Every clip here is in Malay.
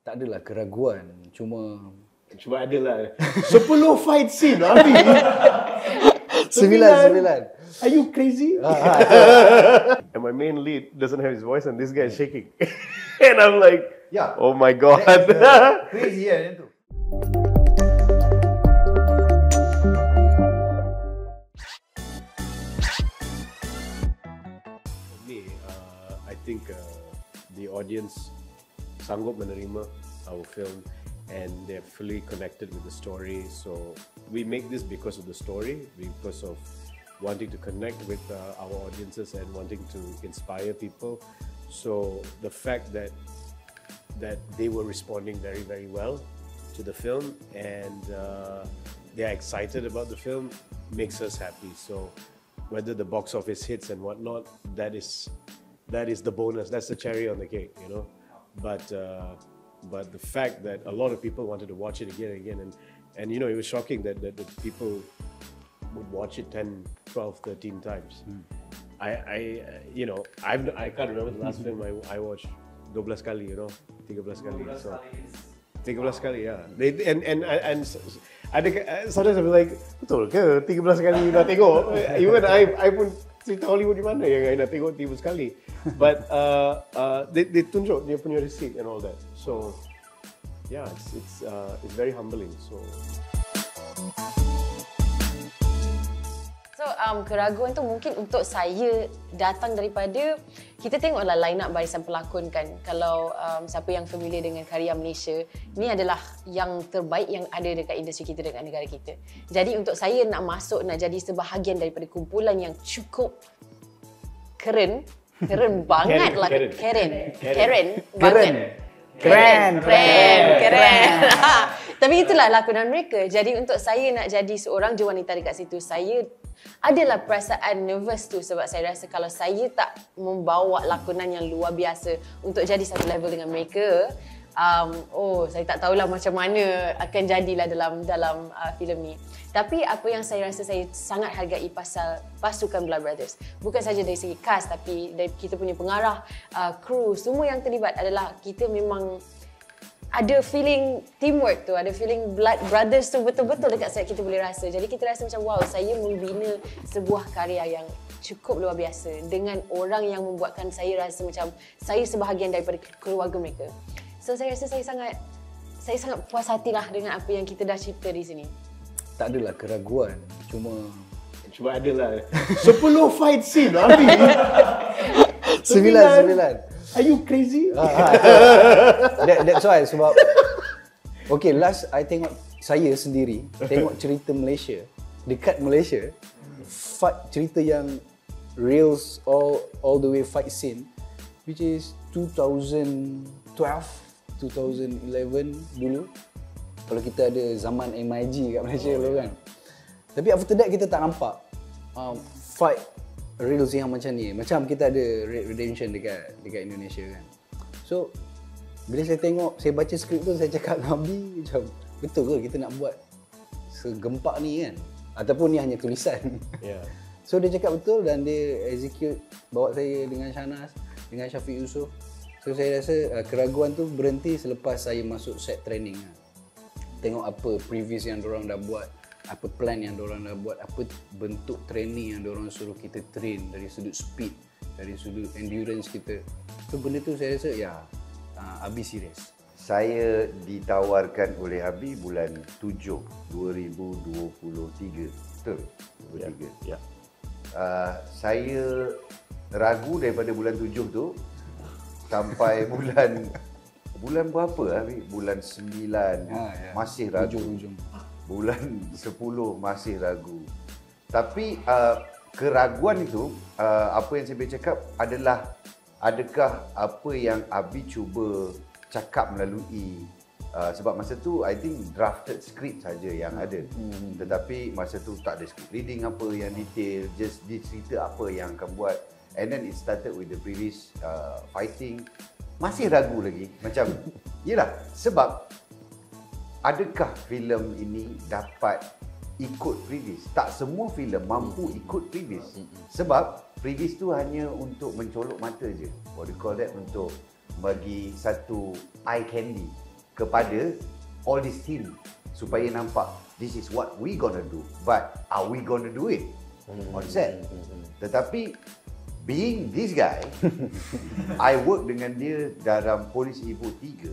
Tak adalah keraguan, cuma adalah 10 fight scene Abi. 9. Are you crazy? And my main lead doesn't have his voice and this guy is shaking. And I'm like, Yeah. oh my god. Crazy macam tu. For me, I think the audience sanggup menerima our film and they're fully connected with the story. So we make this because of the story, because of wanting to connect with our audiences and wanting to inspire people. So the fact that they were responding very, very well to the film and they're excited about the film makes us happy. So whether the box office hits and whatnot, that is the bonus. That's the cherry on the cake, you know. But the fact that a lot of people wanted to watch it again and again, and you know, it was shocking that the people would watch it 10, 12, 13 times. I can't remember the last film I watched 12 kali, you know, 13 kali. So 13 kali, yeah. And sometimes I'm like, betul ke 13 kali dah tengok? Even I pun cerita Hollywood di mana yang I nak tengok 13 kali. But they tunjuk dia punya receipt and all that. So yeah, it's very humbling. So keraguan tu mungkin untuk saya datang daripada kita tengoklah line up barisan pelakon kan. Kalau siapa yang familiar dengan karya Malaysia, ni adalah yang terbaik yang ada dekat industri kita, dekat negara kita. Jadi untuk saya nak masuk, nak jadi sebahagian daripada kumpulan yang cukup keren banget lah. Keren. Tapi itulah lakonan mereka. Jadi untuk saya nak jadi seorang wanita dekat situ, saya adalah perasaan nervous tu sebab saya rasa kalau saya tak membawa lakonan yang luar biasa untuk jadi satu level dengan mereka, saya tak tahulah macam mana akan jadilah dalam filem ni. Tapi apa yang saya rasa saya sangat hargai pasal pasukan Blood Brothers, bukan saja dari segi cast tapi dari kita punya pengarah, kru, semua yang terlibat adalah kita memang ada feeling teamwork tu, ada feeling Blood Brothers tu betul-betul dekat saya, kita boleh rasa. Jadi kita rasa macam wow, saya membina sebuah karya yang cukup luar biasa dengan orang yang membuatkan saya rasa macam saya sebahagian daripada keluarga mereka. So saya rasa saya sangat puas hatilah dengan apa yang kita dah cipta di sini. tak adalah keraguan, cuma adalah 10 fight scene Abi. 9. Are you crazy? That's why sebab okay, last I tengok saya sendiri tengok cerita Malaysia dekat Malaysia, fight cerita yang reels all the way fight scene, which is 2012 2011 dulu, kalau kita ada zaman MIG kat Malaysia dulu kan. Tapi after that kita tak nampak fight reels yang macam ni. Macam kita ada Red Redemption dekat Indonesia kan. So bila saya tengok, saya baca skrip tu, saya cakap dengan Abi macam, betul ke kita nak buat segempak ni kan? Ataupun ni hanya tulisan. Yeah. So dia cakap betul dan dia execute, bawa saya dengan Shahnaz, dengan Syafiq Yusof. So saya rasa keraguan tu berhenti selepas saya masuk set training. Tengok apa previous yang diorang dah buat, apa plan yang diorang dah buat, apa bentuk training yang diorang suruh kita train dari sudut speed, dari sudut endurance kita. So benda tu saya rasa ya, Abi serius. Saya ditawarkan oleh Abi bulan 7 2023. Betul? 23. Ya. Saya ragu daripada bulan 7 tu sampai bulan berapa Abi? Bulan 9 masih ragu. Ujung. Bulan 10 masih ragu. Tapi keraguan itu, apa yang saya boleh cakap adalah, adakah apa yang Abi cuba cakap melalui sebab masa tu I think drafted script saja yang ada. Tetapi masa tu tak ada script reading apa yang detail, just dicerita apa yang akan buat. And then it started with the previous fighting. Masih ragu lagi. Macam yelah, sebab adakah filem ini dapat ikut previous? Tak semua filem mampu ikut previous. Sebab previous tu hanya untuk mencolok mata je. What do you call that? Untuk bagi satu eye candy kepada all this team supaya nampak this is what we gonna do, but are we gonna do it on set? Tetapi being this guy, I work dengan dia dalam Polis Evo 3.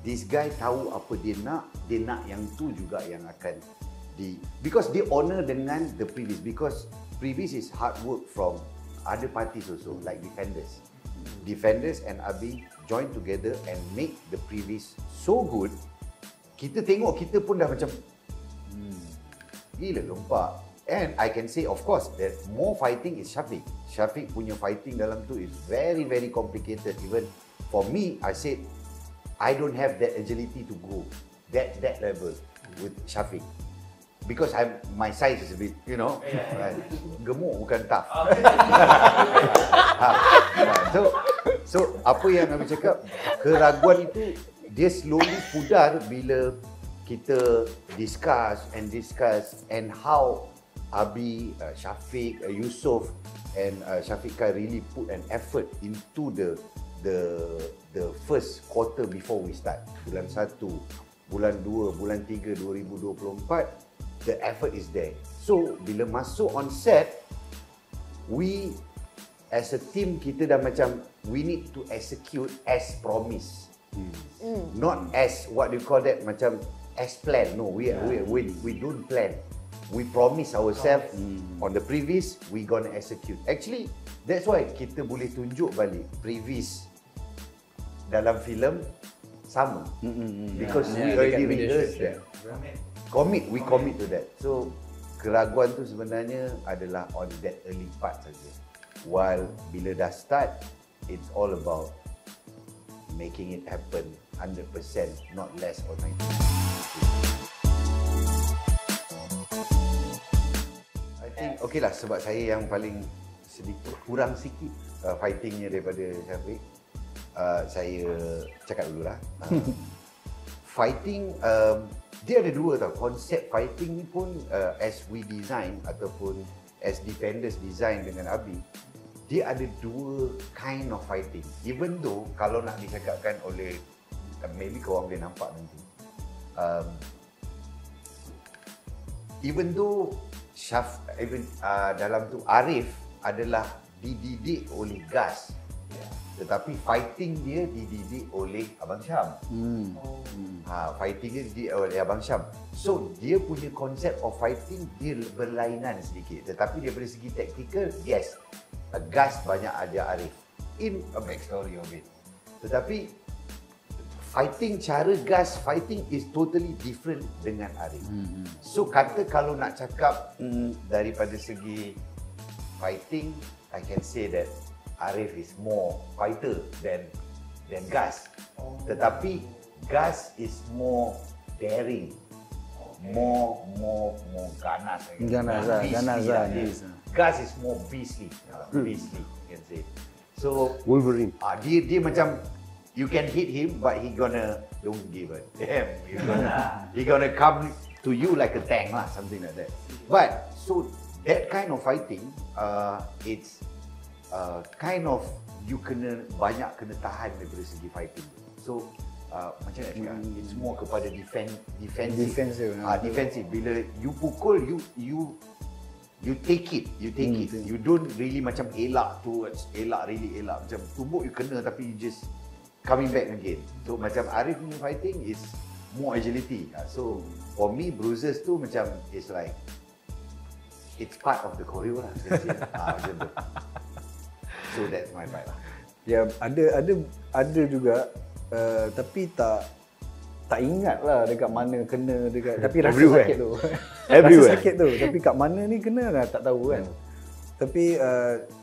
This guy tahu apa dia nak yang tu juga yang akan because dia honor dengan the previous, because previous is hard work from other parties also, like Defenders and Abi join together and make the previous so good. Kita tengok, kita pun dah macam gila lompat. And I can say of course that more fighting is Syafiq punya fighting dalam tu is very very complicated. Even for me, I said I don't have that agility to go that level with Syafiq. Because my size is a bit, right? Gemuk bukan tough. So apa yang Abi cakap, keraguan itu dia slowly pudar bila kita discuss and how Abi, Syafiq, Yusof and Syafiqah really put an effort into the first quarter before we start. Bulan 1, bulan 2, bulan 3 2024, the effort is there. So bila masuk on set, we as a team, kita dah macam we need to execute as promised. Not as what you call that, macam as planned. No, we don't plan. We promise ourselves on the previous we gonna execute. Actually, that's why kita boleh tunjuk balik previous dalam filem sama. Because we already rehearsed that. We commit to that. So keraguan tu sebenarnya adalah on that early part saja. While bila dah start, it's all about making it happen 100%, not less or 90%. I think okay lah, sebab saya yang paling sedikit kurang sikit fightingnya daripada Syafiq. Saya cakap dululah. Fighting dia ada dua tau. Konsep fighting ni pun as we design ataupun as Defenders design dengan Abi, dia ada dua kind of fighting. Even though kalau nak dicakapkan oleh maybe korang boleh nampak nanti, even though dalam tu Arif adalah dididik oleh Gas, tetapi fighting dia dididik oleh Abang Syam. Fighting dia dididik oleh Abang Syam. So dia punya konsep of fighting dia berlainan sedikit. Tetapi daripada segi taktikal, yes, Gas banyak ajar Arif in a backstory of it. Tetapi fighting, cara Gas fighting is totally different dengan Arif. So kata kalau nak cakap daripada segi fighting, I can say that Arif is more fighter than Gas. Tetapi Gas is more daring, more ganas. Gas is more beastly, you can say. So Wolverine. Dia macam you can hit him, but he gonna don't give a damn. He gonna come to you like a tank lah, something like that. But so that kind of fighting, it's kind of you banyak kena tahan daripada segi fighting. So macam nak cakap, it's more kepada defensive. Defensive. Bila you pukul, you take it. You don't really macam elak really elak. Macam tumbuk you kena tapi you just coming back again. So macam Arif punya fighting is more agility. So for me, bruises tu macam it's like it's part of the choreo lah. Macam tu. So that's my part lah. Ya, ada juga tapi tak ingat lah dekat mana kena dekat, tapi rasa Everywhere. sakit tu. Everywhere. Rasa sakit tu, tapi kat mana ni kena lah tak tahu kan. Tapi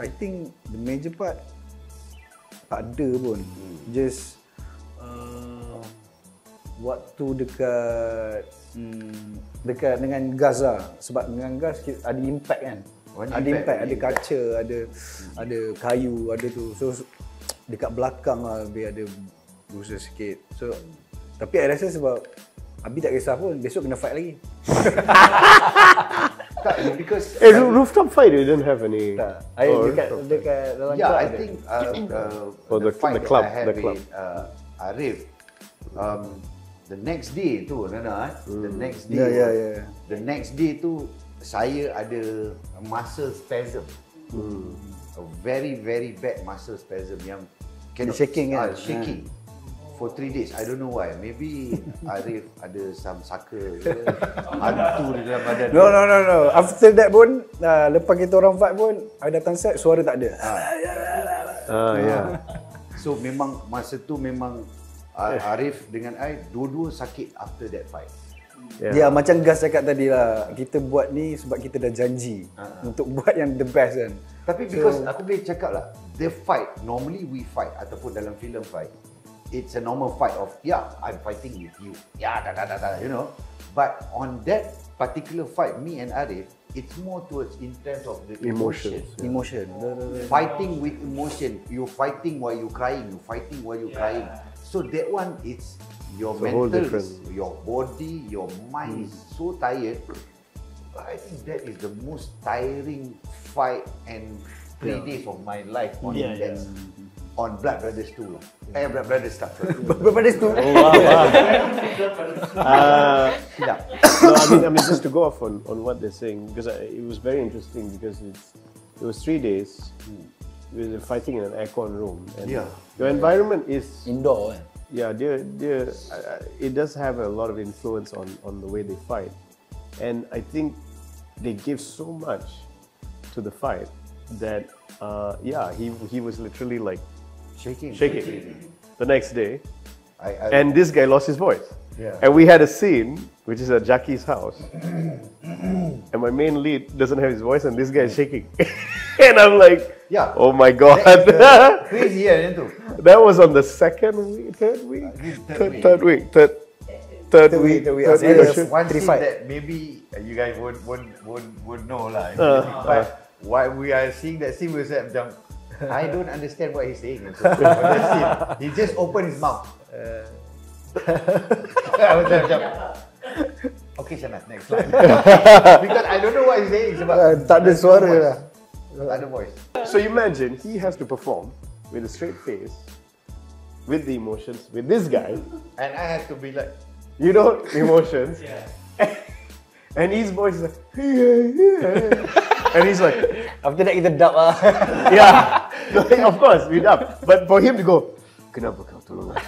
I think the major part tak ada pun. Just waktu dekat dengan Gas lah. Sebab dengan Gas ada impact kan. Ada impact, ada kaca, ada kayu, ada tu. So dekat belakang lah lebih ada bruises sikit. So tapi I rasa sebab Abi tak kisah pun, besok kena fight lagi. Tak, because Rooftop fight they didn't have any. Tak. Dekat dalam yeah, club I ada. think Oh, the fight the club, that I had the club. with Arif The next day tu Nana, the next day, the next day tu saya ada muscle spasm, a very bad muscle spasm yang shaking kan? Shaking for 3 days. I don't know why. Maybe Arif ada some sucker ke, hantu di dalam badan. No. After that pun, lepas kita orang fight pun, I datang set, suara tak ada. So memang masa tu memang Arif dengan I dua-dua sakit after that fight. Ya, macam Gas cakap tadi lah, kita buat ni sebab kita dah janji untuk buat yang the best kan. Tapi because aku boleh cakap lah, the fight, normally we fight ataupun dalam film fight, it's a normal fight of, I'm fighting with you. You know. But on that particular fight, me and Arif, it's more towards in terms of the emotion. Fighting with emotion. You're fighting while you're crying. You're fighting while you're crying. So that one, it's your mental, your body, your mind is so tired. I think that is the most tiring fight and 3 days of my life on on Blood Brothers 2 lah. Blood Brothers tak. Blood Brothers 2. Oh wow. No, I mean just to go off on what they're saying, because it was very interesting because it was 3 days. We were fighting in an aircon room, and your environment is indoor. Yeah, it does have a lot of influence on the way they fight, and I think they give so much to the fight that he was literally like shaking the next day, and this guy lost his voice. And we had a scene which is at Jackie's house, and my main lead doesn't have his voice, and this guy is shaking, and I'm like, oh my god, crazy tu. That was on the third week. One scene that maybe you guys won't know lah. But while we are seeing that scene, we said, I don't understand what he's saying. He just opened his mouth. Okay, Shanas, next slide. Because I don't know what he's saying. Tak ada suara lah. Tak ada voice. So imagine he has to perform with a straight face, with the emotions, with this guy, and I have to be like, emotions, and his voice is like, and he's like, after that kita dub lah. Of course we dub, but for him to go, kenapa kau tolong aku?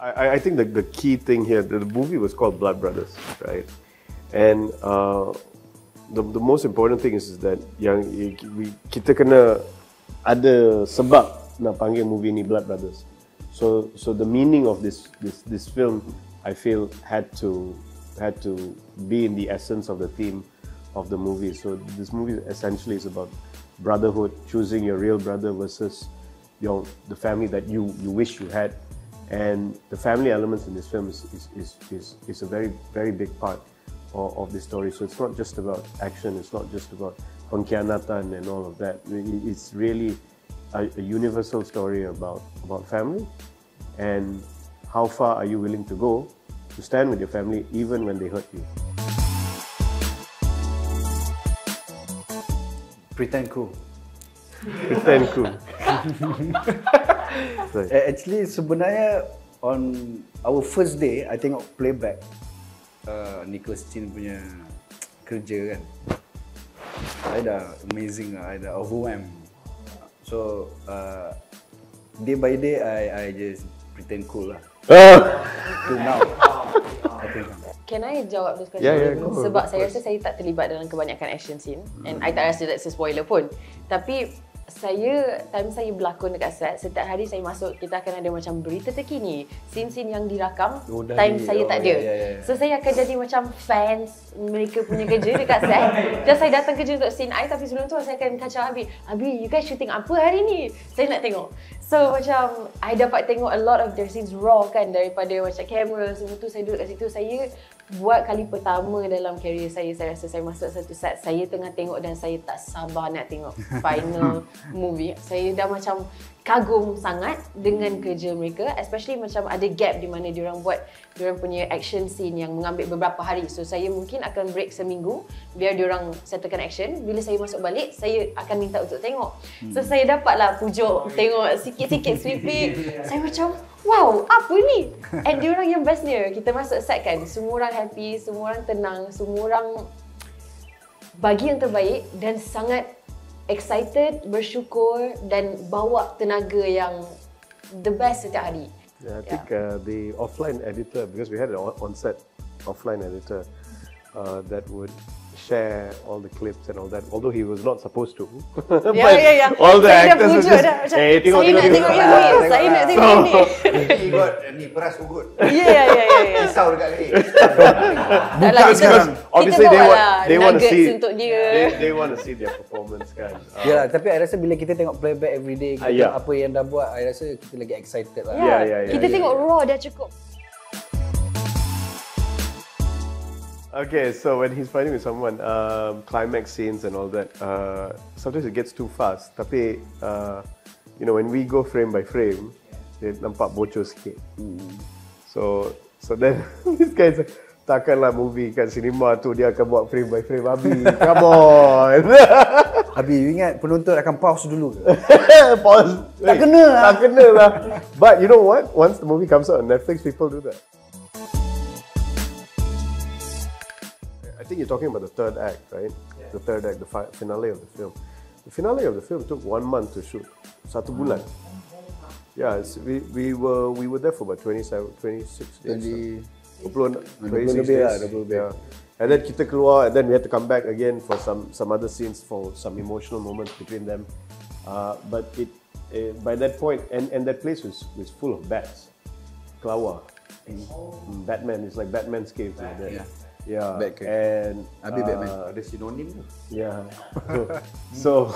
I think the key thing here, the movie was called Blood Brothers, right? And the most important thing is that kita kena ada sebab nak panggil movie ni Blood Brothers. So the meaning of this film, I feel, had to be in the essence of the theme of the movie. So this movie essentially is about brotherhood, choosing your real brother versus the family that you wish you had. And the family elements in this film is a very big part of this story. So it's not just about action, it's not just about pengkhianatan and all of that. It's really a universal story about family, and how far are you willing to go to stand with your family even when they hurt you. Pretend cool. Actually sebenarnya on our first day, I tengok playback Nicholas Chin punya kerja kan, I dah amazing lah, I dah overwhelmed. So day by day I just pretend cool lah. Till now. Can I jawab this question? Sebab saya rasa saya tak terlibat dalam kebanyakan action scene, and I tak rasa that's a spoiler pun. Tapi time saya berlakon dekat set, setiap hari saya masuk, kita akan ada macam berita terkini, scene-scene yang dirakam, saya tak ada. So saya akan jadi macam fans mereka punya kerja dekat set. Just saya datang kerja untuk scene I, tapi sebelum tu saya akan kacau Abi, you guys shooting apa hari ni? Saya nak tengok. So macam I dapat tengok a lot of their scenes raw kan, daripada macam kamera semua tu, saya duduk kat situ, saya buat kali pertama dalam career saya rasa saya masuk satu set, saya tengah tengok dan saya tak sabar nak tengok final movie. Saya dah macam kagum sangat dengan kerja mereka, especially macam ada gap di mana diorang buat diorang punya action scene yang mengambil beberapa hari. So saya mungkin akan break seminggu biar diorang settlekan action. Bila saya masuk balik, saya akan minta untuk tengok. So saya dapatlah pujuk tengok sikit-sikit sweeping. Saya macam, wow, apa ni? And diorang yang bestnya, kita masuk set kan, semua orang happy, semua orang tenang, semua orang bagi yang terbaik dan sangat excited, bersyukur dan bawa tenaga yang the best setiap hari. Yeah, I think the offline editor, because we had an on-set offline editor that would share all the clips and all that, although he was not supposed to. Yeah. All the saya actors were just, saya nak tengok yang ni, saya nak tengok yang ni. He got ni peras ugut. Ya. Pisau dekat ni. Bukan sekarang. Obviously they want to see untuk dia. They want to see their performance kan. Yalah, tapi I rasa bila kita tengok playback everyday, kita apa yang dah buat, I rasa kita lagi excited lah. Yeah. Kita tengok raw dah cukup. Okay, so when he's fighting with someone, climax scenes and all that, sometimes it gets too fast. Tapi, you know, when we go frame by frame, dia nampak bocor sikit. So then this guy like, takkanlah movie kat cinema tu dia akan buat frame by frame. Abi, come on. Abi, you ingat penonton akan pause dulu ke? Pause. Tak kena lah. Tak kena lah. But you know what? Once the movie comes out on Netflix, people do that. I think you're talking about the third act, right? Yeah. The third act, the finale of the film. The finale of the film took 1 month to shoot. 1 bulan. Yeah, we were there for about 26 days. 26 days. Yeah. And then kita keluar, and then we had to come back again for some other scenes, for some emotional moments between them. But by that point, and that place was full of bats. Kelawar. Batman, it's like Batman's cave. Yeah, and Abi Batman ada sinonim tu. Yeah. So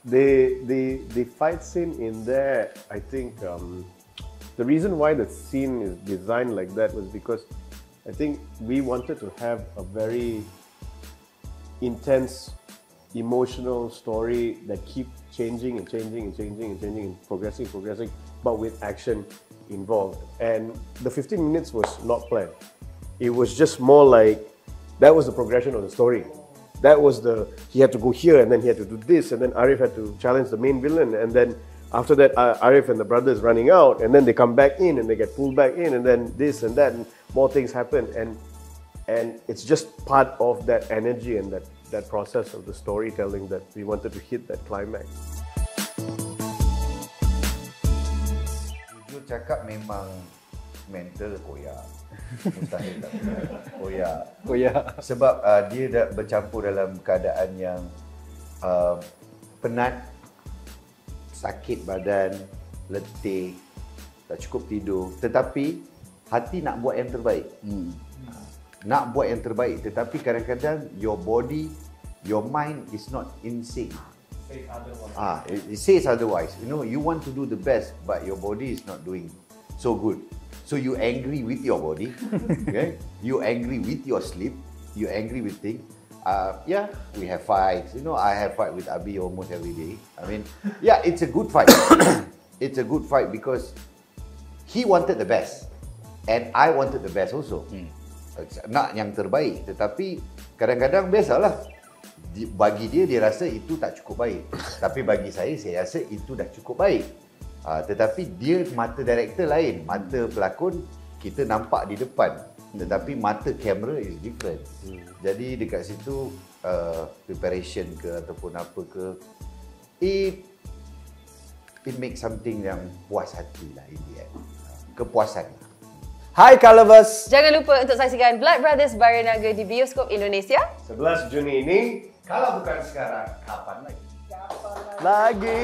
the fight scene in there, I think the reason why the scene is designed like that was because I think we wanted to have a very intense, emotional story that keep changing and progressing, but with action involved. And the 15 minutes was not planned. It was just more like that was the progression of the story. That was he had to go here and then he had to do this, and then Arif had to challenge the main villain, and then after that Arif and the brothers running out, and then they come back in and they get pulled back in, and then this and that and more things happen, and it's just part of that energy and that process of the storytelling that we wanted to hit that climax. Jujur cakap memang mental koyak. Mustahil tak koyak. Sebab dia dah bercampur dalam keadaan yang penat, sakit badan, letih, tak cukup tidur. Tetapi hati nak buat yang terbaik. Nak buat yang terbaik. Tetapi kadang-kadang your body, your mind is not in sync. It says otherwise. You know, you want to do the best, but your body is not doing so good. So you angry with your body, okay? You angry with your sleep, you angry with things. Yeah, we have fights. You know, I have fight with Abi almost every day. I mean, yeah, it's a good fight. It's a good fight because he wanted the best, and I wanted the best also. Nak yang terbaik, tetapi kadang-kadang biasalah. Bagi dia rasa itu tak cukup baik. Tapi bagi saya rasa itu dah cukup baik. Tetapi dia mata director lain, mata pelakon kita nampak di depan, tetapi mata kamera is different. Jadi dekat situ preparation ke ataupun apa ke, it makes something yang puas hati lah in the end. Kepuasan. Hai Colorverse. Jangan lupa untuk saksikan Blood Brothers Baranaga di bioskop Indonesia 11 Juni ini. Kalau bukan sekarang, kapan lagi? Lagi.